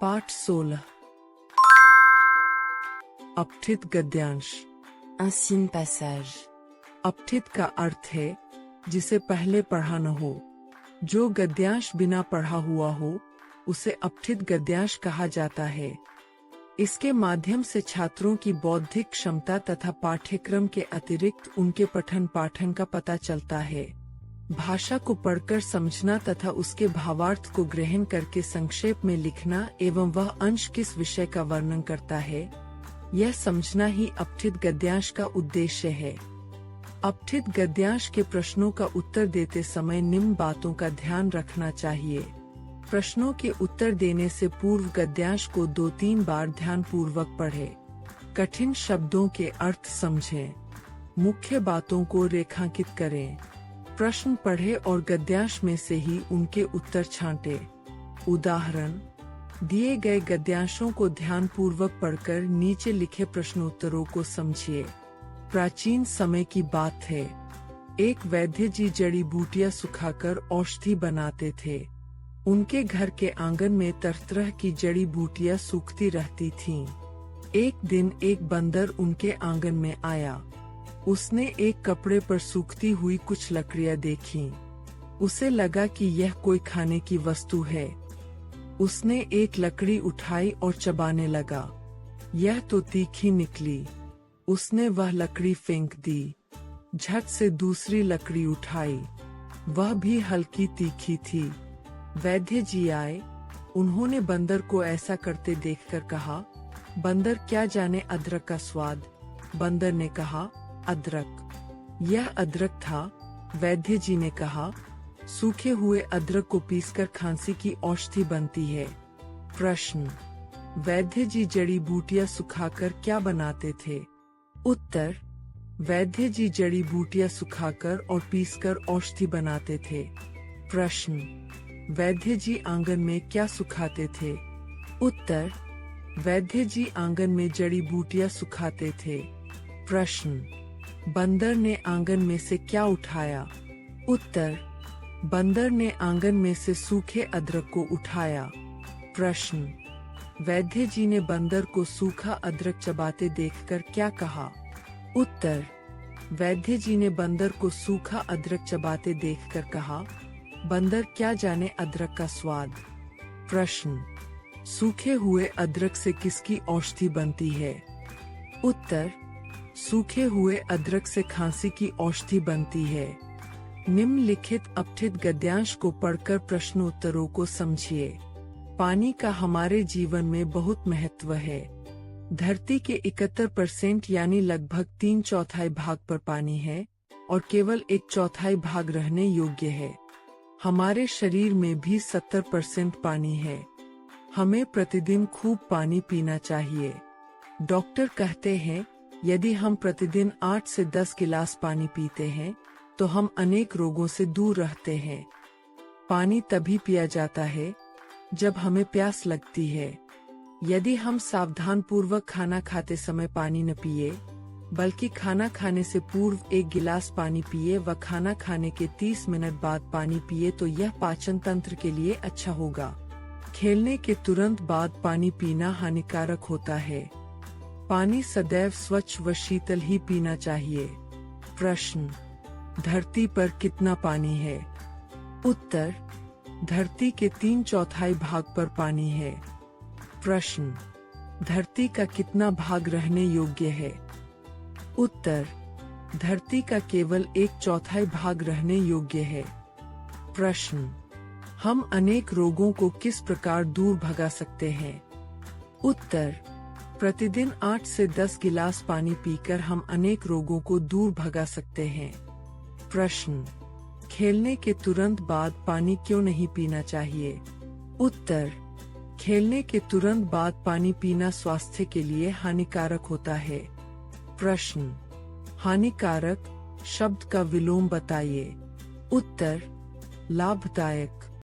पाठ 16। अपठित गद्यांश। Insigne passage. अपठित का अर्थ है जिसे पहले पढ़ा न हो। जो गद्यांश बिना पढ़ा हुआ हो उसे अपठित गद्यांश कहा जाता है। इसके माध्यम से छात्रों की बौद्धिक क्षमता तथा पाठ्यक्रम के अतिरिक्त उनके पठन पाठन का पता चलता है। भाषा को पढ़कर समझना तथा उसके भावार्थ को ग्रहण करके संक्षेप में लिखना एवं वह अंश किस विषय का वर्णन करता है, यह समझना ही अपठित गद्यांश का उद्देश्य है। अपठित गद्यांश के प्रश्नों का उत्तर देते समय निम्न बातों का ध्यान रखना चाहिए। प्रश्नों के उत्तर देने से पूर्व गद्यांश को 2-3 बार ध्यानपूर्वक पढ़ें। कठिन शब्दों के अर्थ समझें। मुख्य बातों को रेखांकित करें। प्रश्न पढ़ें और गद्यांश में से ही उनके उत्तर छांटें। उदाहरण: दिए गए गद्यांशों को ध्यानपूर्वक पढ़कर नीचे लिखे प्रश्नोत्तरों को समझिए। प्राचीन समय की बात है। एक वैद्य जी जड़ी बूटियां सुखाकर औषधि बनाते थे। उनके घर के आंगन में तरह तरह की जड़ी बूटियां सूखती रहती थीं। एक दिन एक बंदर उनके आंगन में आया। उसने एक कपड़े पर सूखती हुई कुछ लकड़ियां देखीं। उसे लगा कि यह कोई खाने की वस्तु है। उसने एक लकड़ी उठाई और चबाने लगा। यह तो तीखी निकली। उसने वह लकड़ी फेंक दी। झट से दूसरी लकड़ी उठाई। वह भी हल्की तीखी थी। वैद्य जी आए। उन्होंने बंदर को ऐसा करते देखकर कहा, बंदर क्या जाने अदरक का स्वाद। बंदर ने कहा, अदरक। यह अदरक था। वैद्य जी ने कहा, सूखे हुए अदरक को पीसकर खांसी की औषधि बनती है। प्रश्न: वैद्य जी जड़ी बूटियां सुखाकर क्या बनाते थे? उत्तर: वैद्य जी जड़ी बूटियां सुखाकर और पीसकर औषधि बनाते थे। प्रश्न: वैद्य जी आंगन में क्या सुखाते थे? उत्तर: वैद्य जी आंगन में जड़ी बूटियां सुखाते थे। प्रश्न: बंदर ने आंगन में से क्या उठाया? उत्तर: बंदर ने आंगन में से सूखे अदरक को उठाया। प्रश्न: वैद्य जी ने बंदर को सूखा अदरक चबाते देखकर क्या कहा? उत्तर: वैद्य जी ने बंदर को सूखा अदरक चबाते देखकर कहा, बंदर क्या जाने अदरक का स्वाद। प्रश्न: सूखे हुए अदरक से किसकी औषधि बनती है? उत्तर: सूखे हुए अदरक से खांसी की औषधि बनती है। निम्नलिखित अपठित गद्यांश को पढ़कर प्रश्नोत्तरों को समझिए। पानी का हमारे जीवन में बहुत महत्व है। धरती के 71% यानी लगभग 3/4 भाग पर पानी है और केवल 1/4 भाग रहने योग्य है। हमारे शरीर में भी 70% पानी है। हमें प्रतिदिन खूब पानी पीना चाहिए। डॉक्टर कहते हैं, यदि हम प्रतिदिन 8 से 10 गिलास पानी पीते हैं तो हम अनेक रोगों से दूर रहते हैं। पानी तभी पिया जाता है जब हमें प्यास लगती है। यदि हम सावधानपूर्वक खाना खाते समय पानी न पिए, बल्कि खाना खाने से पूर्व 1 गिलास पानी पिए व खाना खाने के 30 मिनट बाद पानी पिए तो यह पाचन तंत्र के लिए अच्छा होगा। खेलने के तुरंत बाद पानी पीना हानिकारक होता है। पानी सदैव स्वच्छ व शीतल ही पीना चाहिए। प्रश्न: धरती पर कितना पानी है? उत्तर: धरती के 3/4 भाग पर पानी है। प्रश्न: धरती का कितना भाग रहने योग्य है? उत्तर: धरती का केवल 1/4 भाग रहने योग्य है। प्रश्न: हम अनेक रोगों को किस प्रकार दूर भगा सकते हैं? उत्तर: प्रतिदिन 8 से 10 गिलास पानी पीकर हम अनेक रोगों को दूर भगा सकते हैं। प्रश्न: खेलने के तुरंत बाद पानी क्यों नहीं पीना चाहिए? उत्तर: खेलने के तुरंत बाद पानी पीना स्वास्थ्य के लिए हानिकारक होता है। प्रश्न: हानिकारक शब्द का विलोम बताइए। उत्तर: लाभदायक।